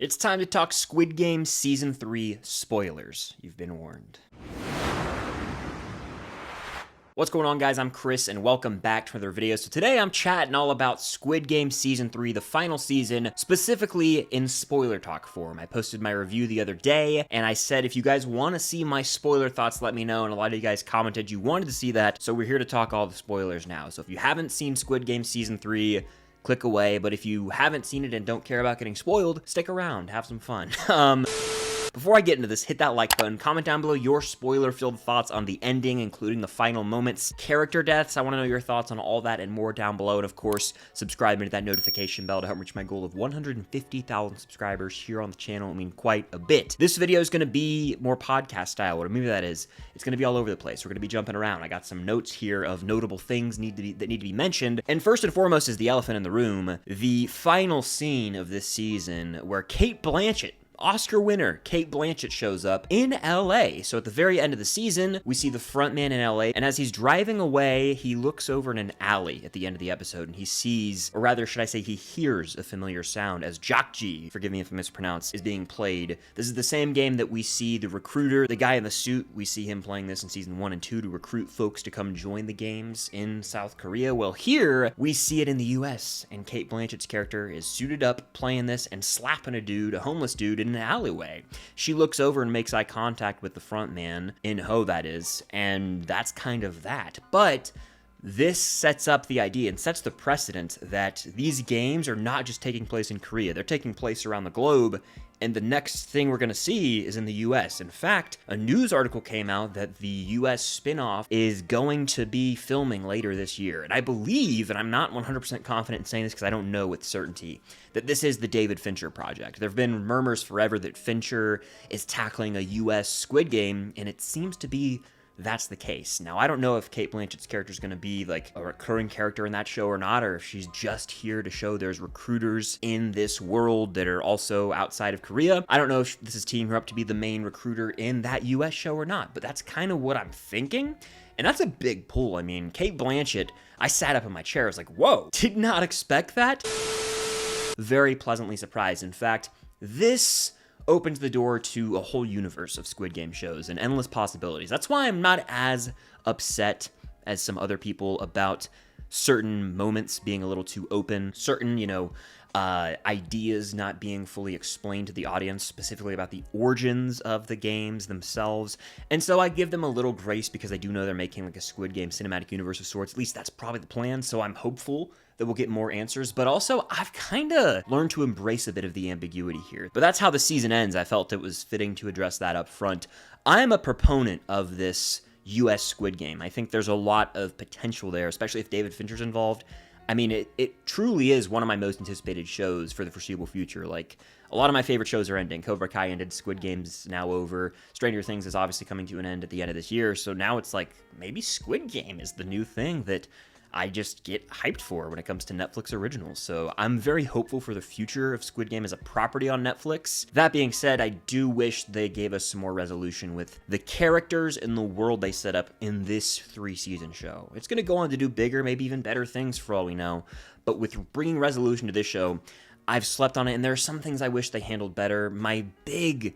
It's time to talk Squid Game Season 3 spoilers. You've been warned. What's going on, guys? I'm Chris, and welcome back to another video. So today I'm chatting all about Squid Game Season 3, the final season, specifically in spoiler talk form. I posted my review the other day, and I said if you guys want to see my spoiler thoughts, let me know, and a lot of you guys commented you wanted to see that, so we're here to talk all the spoilers now. So if you haven't seen Squid Game Season 3, click away, but if you haven't seen it and don't care about getting spoiled, stick around, have some fun. Before I get into this, hit that like button, comment down below your spoiler-filled thoughts on the ending, including the final moments, character deaths. I want to know your thoughts on all that and more down below, and of course, subscribe and hit that notification bell to help reach my goal of 150,000 subscribers here on the channel. I mean, quite a bit. This video is going to be more podcast style, whatever maybe that is. It's going to be all over the place. We're going to be jumping around. I got some notes here of notable things that need to be mentioned, and first and foremost is the elephant in the room, the final scene of this season where Cate Blanchett, Oscar winner Cate Blanchett, shows up in LA. So at the very end of the season, we see the front man in LA, and as he's driving away, he looks over in an alley at the end of the episode, and he sees, or rather, should I say, he hears a familiar sound as Jakji, forgive me if I mispronounce, is being played. This is the same game that we see the recruiter, the guy in the suit, we see him playing this in season 1 and 2 to recruit folks to come join the games in South Korea. Well, here, we see it in the US, and Cate Blanchett's character is suited up, playing this, and slapping a dude, a homeless dude, in an alleyway. She looks over and makes eye contact with the front man, In-ho that is, and that's kind of that. But this sets up the idea and sets the precedent that these games are not just taking place in Korea, they're taking place around the globe, and the next thing we're going to see is in the US. In fact, a news article came out that the US spin-off is going to be filming later this year. And I believe, and I'm not 100% confident in saying this because I don't know with certainty, that this is the David Fincher project. There have been murmurs forever that Fincher is tackling a US Squid Game, and it seems to be that's the case. Now, I don't know if Cate Blanchett's character is going to be like a recurring character in that show or not, or if she's just here to show there's recruiters in this world that are also outside of Korea. I don't know if this is teeing her up to be the main recruiter in that US show or not, but that's kind of what I'm thinking. And that's a big pull. I mean, Cate Blanchett, I sat up in my chair. I was like, whoa, did not expect that. Very pleasantly surprised. In fact, this opens the door to a whole universe of Squid Game shows and endless possibilities. That's why I'm not as upset as some other people about certain moments being a little too open, certain, ideas not being fully explained to the audience, specifically about the origins of the games themselves. And so I give them a little grace because I do know they're making like a Squid Game cinematic universe of sorts. At least that's probably the plan, so I'm hopeful that we'll get more answers, but also I've kind of learned to embrace a bit of the ambiguity here. But that's how the season ends. I felt it was fitting to address that up front. I'm a proponent of this US Squid Game. I think there's a lot of potential there, especially if David Fincher's involved. I mean, it truly is one of my most anticipated shows for the foreseeable future. Like, a lot of my favorite shows are ending. Cobra Kai ended, Squid Game's now over, Stranger Things is obviously coming to an end at the end of this year, so now it's like, maybe Squid Game is the new thing that I just get hyped for when it comes to Netflix originals. So I'm very hopeful for the future of Squid Game as a property on Netflix. That being said, I do wish they gave us some more resolution with the characters and the world they set up in this 3-season show. It's going to go on to do bigger, maybe even better things for all we know. But with bringing resolution to this show, I've slept on it, and there are some things I wish they handled better. My big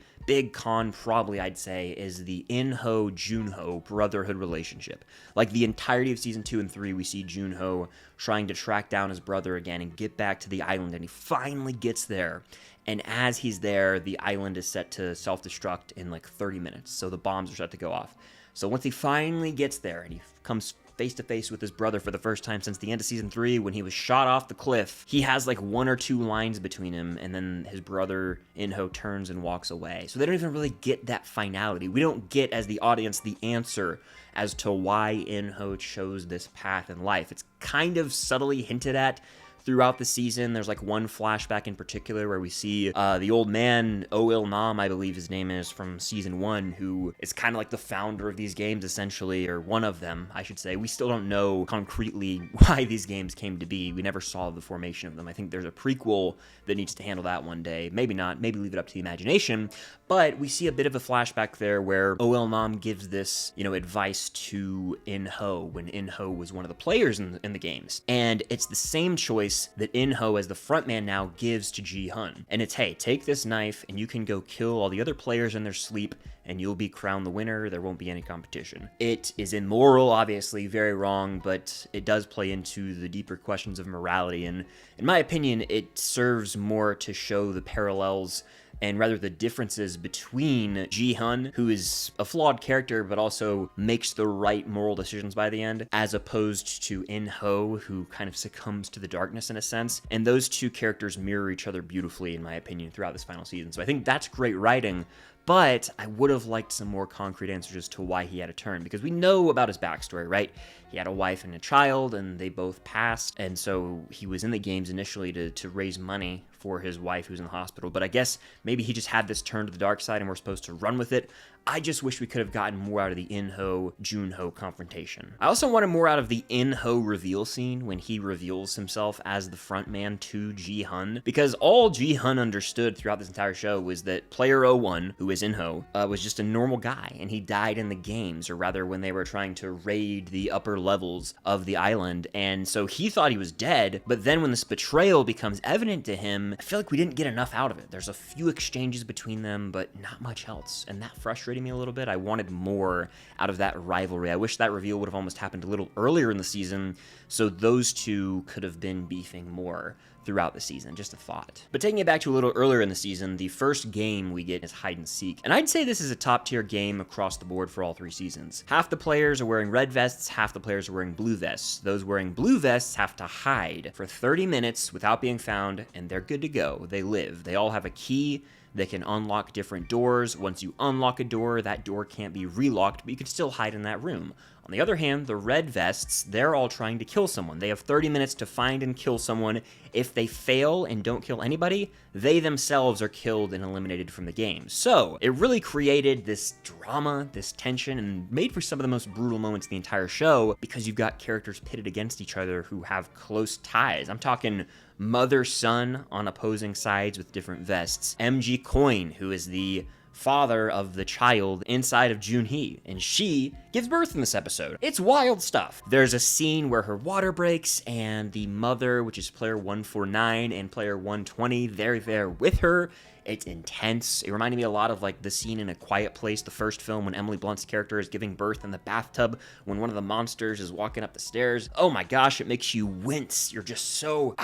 con, probably, I'd say, is the In-ho, Junho brotherhood relationship. Like, the entirety of Season 2 and 3, we see Junho trying to track down his brother again and get back to the island, and he finally gets there. And as he's there, the island is set to self-destruct in, like, 30 minutes, so the bombs are set to go off. So once he finally gets there, and he comes face-to-face with his brother for the first time since the end of Season 3 when he was shot off the cliff, he has like 1 or 2 lines between him, and then his brother In-ho turns and walks away. So they don't even really get that finality. We don't get, as the audience, the answer as to why In-ho chose this path in life. It's kind of subtly hinted at throughout the season. There's like one flashback in particular where we see the old man, Nam, I believe his name is, from season 1, who is kind of like the founder of these games, essentially, or one of them, I should say. We still don't know concretely why these games came to be. We never saw the formation of them. I think there's a prequel that needs to handle that one day. Maybe not. Maybe leave it up to the imagination. But we see a bit of a flashback there where Nam gives this, advice to In-ho when In-ho was one of the players in the games. And it's the same choice advice that In-ho as the frontman now gives to Ji-hun. And it's, hey, take this knife and you can go kill all the other players in their sleep and you'll be crowned the winner. There won't be any competition. It is immoral, obviously, very wrong, but it does play into the deeper questions of morality. And in my opinion, it serves more to show the parallels and rather the differences between Ji-hun, who is a flawed character but also makes the right moral decisions by the end, as opposed to In-ho, who kind of succumbs to the darkness in a sense. And those two characters mirror each other beautifully, in my opinion, throughout this final season. So I think that's great writing. But I would have liked some more concrete answers as to why he had a turn, because we know about his backstory, right? He had a wife and a child, and they both passed, and so he was in the games initially to raise money for his wife who's in the hospital, but I guess maybe he just had this turn to the dark side and we're supposed to run with it. I just wish we could have gotten more out of the In-ho, Jun-ho confrontation. I also wanted more out of the In-ho reveal scene when he reveals himself as the frontman to Ji-hun, because all Ji-hun understood throughout this entire show was that player 01, who is In-ho, was just a normal guy, and he died in the games, or rather when they were trying to raid the upper levels of the island, and so he thought he was dead, but then when this betrayal becomes evident to him, I feel like we didn't get enough out of it. There's a few exchanges between them, but not much else, and that frustrated me a little bit. I wanted more out of that rivalry. I wish that reveal would have almost happened a little earlier in the season, so those two could have been beefing more throughout the season. Just a thought. But taking it back to a little earlier in the season, the first game we get is hide and seek. And I'd say this is a top tier game across the board for all 3 seasons. Half the players are wearing red vests, half the players are wearing blue vests. Those wearing blue vests have to hide for 30 minutes without being found, and they're good to go. They live. They all have a key. They can unlock different doors. Once you unlock a door, that door can't be relocked, but you can still hide in that room. On the other hand, the red vests, they're all trying to kill someone. They have 30 minutes to find and kill someone. If they fail and don't kill anybody, they themselves are killed and eliminated from the game. So it really created this drama, this tension, and made for some of the most brutal moments of the entire show, because you've got characters pitted against each other who have close ties. I'm talking mother-son on opposing sides with different vests. MG Coin, who is the father of the child inside of Junhee, and she gives birth in this episode. It's wild stuff. There's a scene where her water breaks, and the mother, which is player 149 and player 120, they're there with her. It's intense. It reminded me a lot of like the scene in A Quiet Place, the first film, when Emily Blunt's character is giving birth in the bathtub when one of the monsters is walking up the stairs. Oh my gosh, it makes you wince. You're just so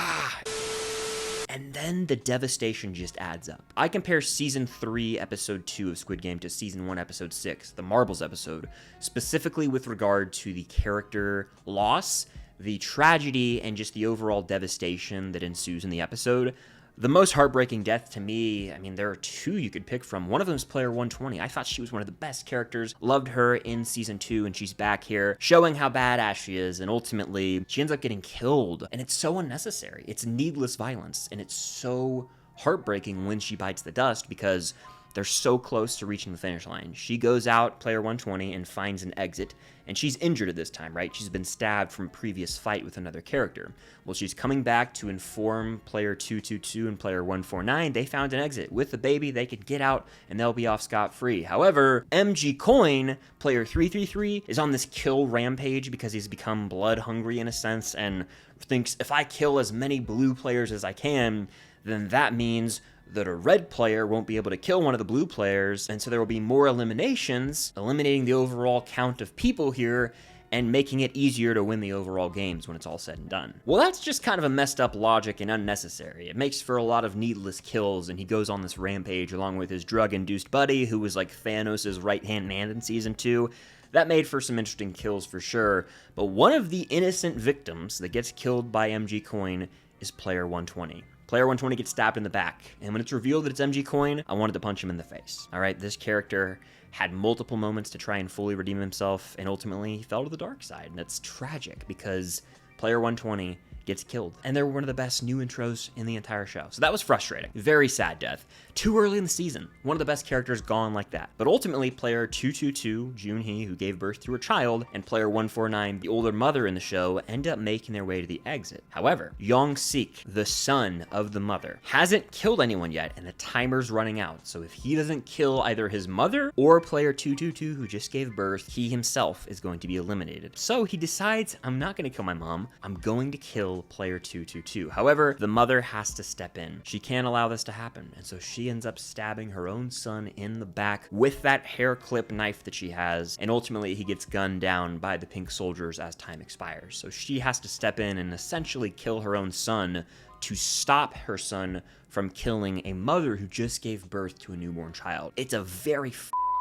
And then the devastation just adds up. I compare Season 3, Episode 2 of Squid Game to Season 1, Episode 6, the Marbles episode, specifically with regard to the character loss, the tragedy, and just the overall devastation that ensues in the episode. The most heartbreaking death to me, I mean, there are 2 you could pick from. One of them is player 120. I thought she was one of the best characters. Loved her in Season 2, and she's back here showing how badass she is, and ultimately, she ends up getting killed. And it's so unnecessary. It's needless violence, and it's so heartbreaking when she bites the dust, because they're so close to reaching the finish line. She goes out, player 120, and finds an exit, and she's injured at this time, right? She's been stabbed from a previous fight with another character. Well, she's coming back to inform player 222 and player 149 they found an exit. With the baby, they could get out, and they'll be off scot-free. However, MG Coin, player 333, is on this kill rampage because he's become blood-hungry in a sense, and thinks, if I kill as many blue players as I can, then that means that a red player won't be able to kill one of the blue players, and so there will be more eliminations, eliminating the overall count of people here, and making it easier to win the overall games when it's all said and done. Well, that's just kind of a messed up logic and unnecessary. It makes for a lot of needless kills, and he goes on this rampage along with his drug-induced buddy, who was like Thanos' right-hand man in Season 2. That made for some interesting kills for sure, but one of the innocent victims that gets killed by MG Coin is player 120. Player 120 gets stabbed in the back, and when it's revealed that it's MG Coin, I wanted to punch him in the face. All right, this character had multiple moments to try and fully redeem himself, and ultimately he fell to the dark side, and it's tragic because player 120 gets killed. And they're one of the best new intros in the entire show. So that was frustrating. Very sad death. Too early in the season. One of the best characters gone like that. But ultimately, player 222, Junhee, who gave birth to her child, and player 149, the older mother in the show, end up making their way to the exit. However, Young-sik, the son of the mother, hasn't killed anyone yet, and the timer's running out. So if he doesn't kill either his mother or player 222, who just gave birth, he himself is going to be eliminated. So he decides, I'm not going to kill my mom. I'm going to kill kill player 222. However, the mother has to step in. She can't allow this to happen, and so she ends up stabbing her own son in the back with that hair clip knife that she has, and ultimately he gets gunned down by the pink soldiers as time expires. So she has to step in and essentially kill her own son to stop her son from killing a mother who just gave birth to a newborn child. It's a very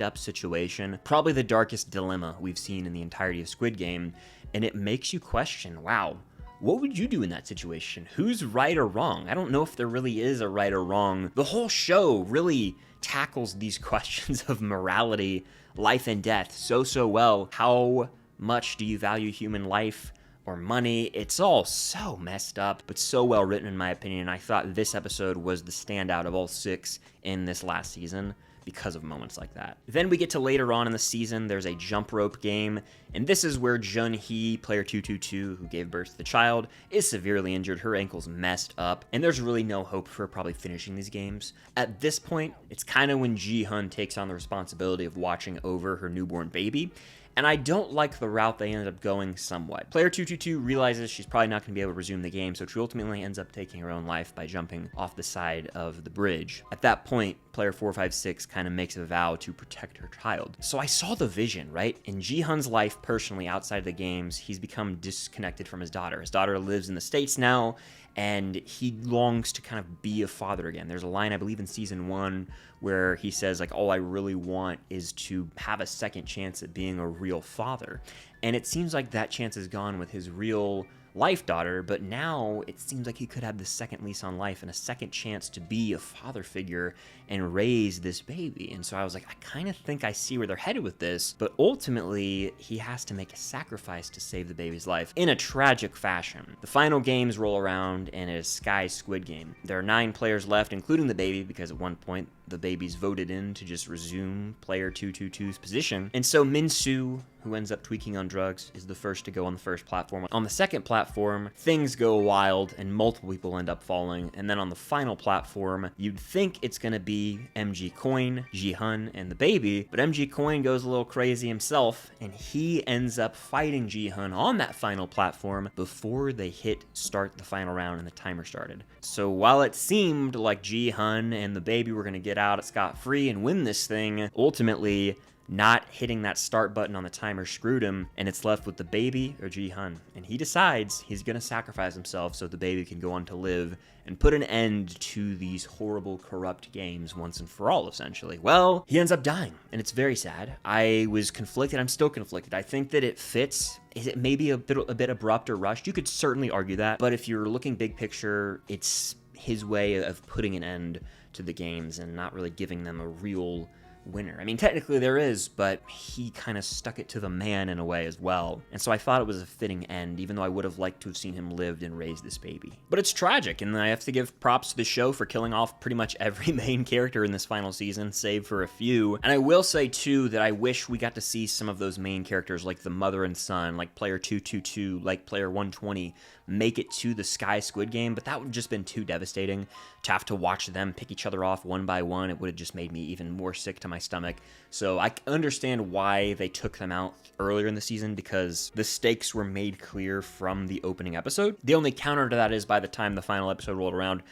up situation, probably the darkest dilemma we've seen in the entirety of Squid Game, and it makes you question, wow, what would you do in that situation? Who's right or wrong? I don't know if there really is a right or wrong. The whole show really tackles these questions of morality, life and death so well. How much do you value human life or money? It's all so messed up, but so well written in my opinion. I thought this episode was the standout of all 6 in this last season, because of moments like that. Then we get to later on in the season, there's a jump rope game, and this is where Jun-hee, player 222, who gave birth to the child, is severely injured. Her ankle's messed up, and there's really no hope for probably finishing these games. At this point, it's kind of when Ji-hun takes on the responsibility of watching over her newborn baby, and I don't like the route they ended up going somewhat. Player 222 realizes she's probably not going to be able to resume the game, so she ultimately ends up taking her own life by jumping off the side of the bridge. At that point, player 456 kind of makes a vow to protect her child. So I saw the vision, right? In Ji-hun's life, personally, outside of the games, he's become disconnected from his daughter. His daughter lives in the States now, and he longs to kind of be a father again. There's a line, I believe, in season 1 where he says, like, all I really want is to have a second chance at being a real father. And it seems like that chance is gone with his real life daughter, but now it seems like he could have the second lease on life and a second chance to be a father figure and raise this baby. And so I was like, I kind of think I see where they're headed with this, but ultimately he has to make a sacrifice to save the baby's life in a tragic fashion. The final games roll around and it is Sky's Squid Game. There are 9 players left, including the baby, because at one point the baby's voted in to just resume player 222's position. And so Min-soo, who ends up tweaking on drugs, is the first to go on the first platform. On the second platform, things go wild and multiple people end up falling. And then on the final platform, you'd think it's gonna be MG Coin, Ji-hun, and the baby, but MG Coin goes a little crazy himself, and he ends up fighting Ji-hun on that final platform before they hit start the final round and the timer started. So while it seemed like Ji-hun and the baby were gonna get out scot-free and win this thing, ultimately not hitting that start button on the timer screwed him, and it's left with the baby or Ji-hun. And he decides he's gonna sacrifice himself so the baby can go on to live and put an end to these horrible, corrupt games once and for all, essentially. Well, he ends up dying, and it's very sad. I was conflicted. I'm still conflicted. I think that it fits. Is it maybe a bit abrupt or rushed? You could certainly argue that, but if you're looking big picture, it's his way of putting an end to the games and not really giving them a real winner. I mean, technically there is, but he kind of stuck it to the man in a way as well. And so I thought it was a fitting end, even though I would have liked to have seen him lived and raise this baby. But it's tragic, and I have to give props to the show for killing off pretty much every main character in this final season, save for a few. And I will say, too, that I wish we got to see some of those main characters, like the mother and son, like player 222, like player 120, make it to the Sky Squid Game, but that would have just been too devastating to have to watch them pick each other off one by one. It would have just made me even more sick to my stomach. So I understand why they took them out earlier in the season, because the stakes were made clear from the opening episode. The only counter to that is by the time the final episode rolled around,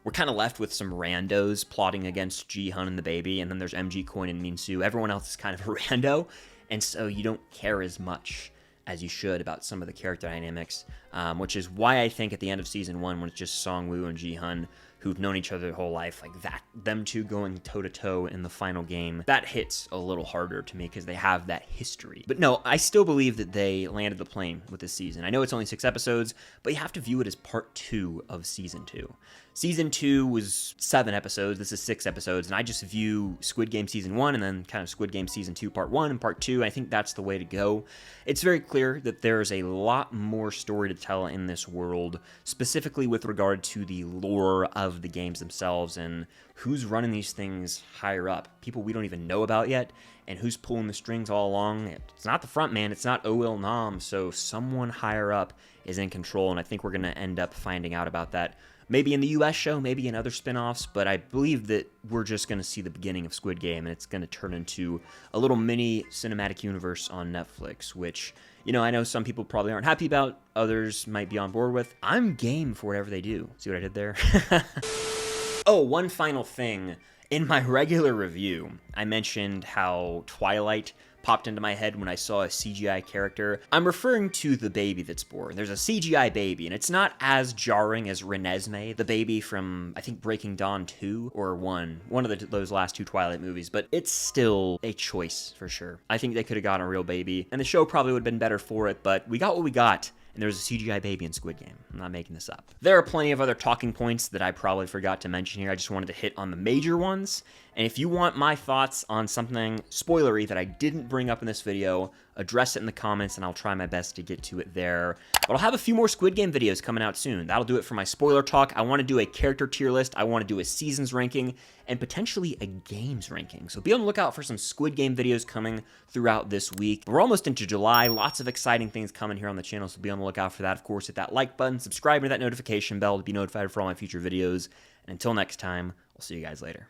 we're kind of left with some randos plotting against Ji-hun and the baby, and then there's MG Coin and Min-soo. Everyone else is kind of a rando, and so you don't care as much as you should about some of the character dynamics, which is why I think at the end of season 1, when it's just Song-woo and Ji-hun, who've known each other their whole life, like that, them two going toe-to-toe in the final game, that hits a little harder to me because they have that history. But no, I still believe that they landed the plane with this season. I know it's only 6 episodes, but you have to view it as part 2 of season 2. Season 2 was 7 episodes, this is 6 episodes, and I just view Squid Game Season 1 and then kind of Squid Game Season 2 Part 1 and Part 2. I think that's the way to go. It's very clear that there's a lot more story to tell in this world, specifically with regard to the lore of the games themselves and who's running these things higher up. People we don't even know about yet, and who's pulling the strings all along. It's not the front man, it's not Oh Il Nam, so someone higher up is in control, and I think we're going to end up finding out about that maybe in the US show, maybe in other spin-offs, but I believe that we're just going to see the beginning of Squid Game, and it's going to turn into a little mini cinematic universe on Netflix, which, you know, I know some people probably aren't happy about, others might be on board with. I'm game for whatever they do. See what I did there? Oh, one final thing. In my regular review, I mentioned how Twilight popped into my head when I saw a CGI character. I'm referring to the baby that's born. There's a CGI baby, and it's not as jarring as Renesmee, the baby from, I think, Breaking Dawn 2 or 1, one of those last two Twilight movies, but it's still a choice for sure. I think they could have gotten a real baby, and the show probably would have been better for it, but we got what we got. And there's a CGI baby in Squid Game. I'm not making this up. There are plenty of other talking points that I probably forgot to mention here. I just wanted to hit on the major ones. And if you want my thoughts on something spoilery that I didn't bring up in this video, address it in the comments and I'll try my best to get to it there. But I'll have a few more Squid Game videos coming out soon. That'll do it for my spoiler talk. I want to do a character tier list. I want to do a seasons ranking and potentially a games ranking. So be on the lookout for some Squid Game videos coming throughout this week. We're almost into July. Lots of exciting things coming here on the channel, so be on the lookout for that. Of course, hit that like button, subscribe to that notification bell to be notified for all my future videos. And until next time, I'll see you guys later.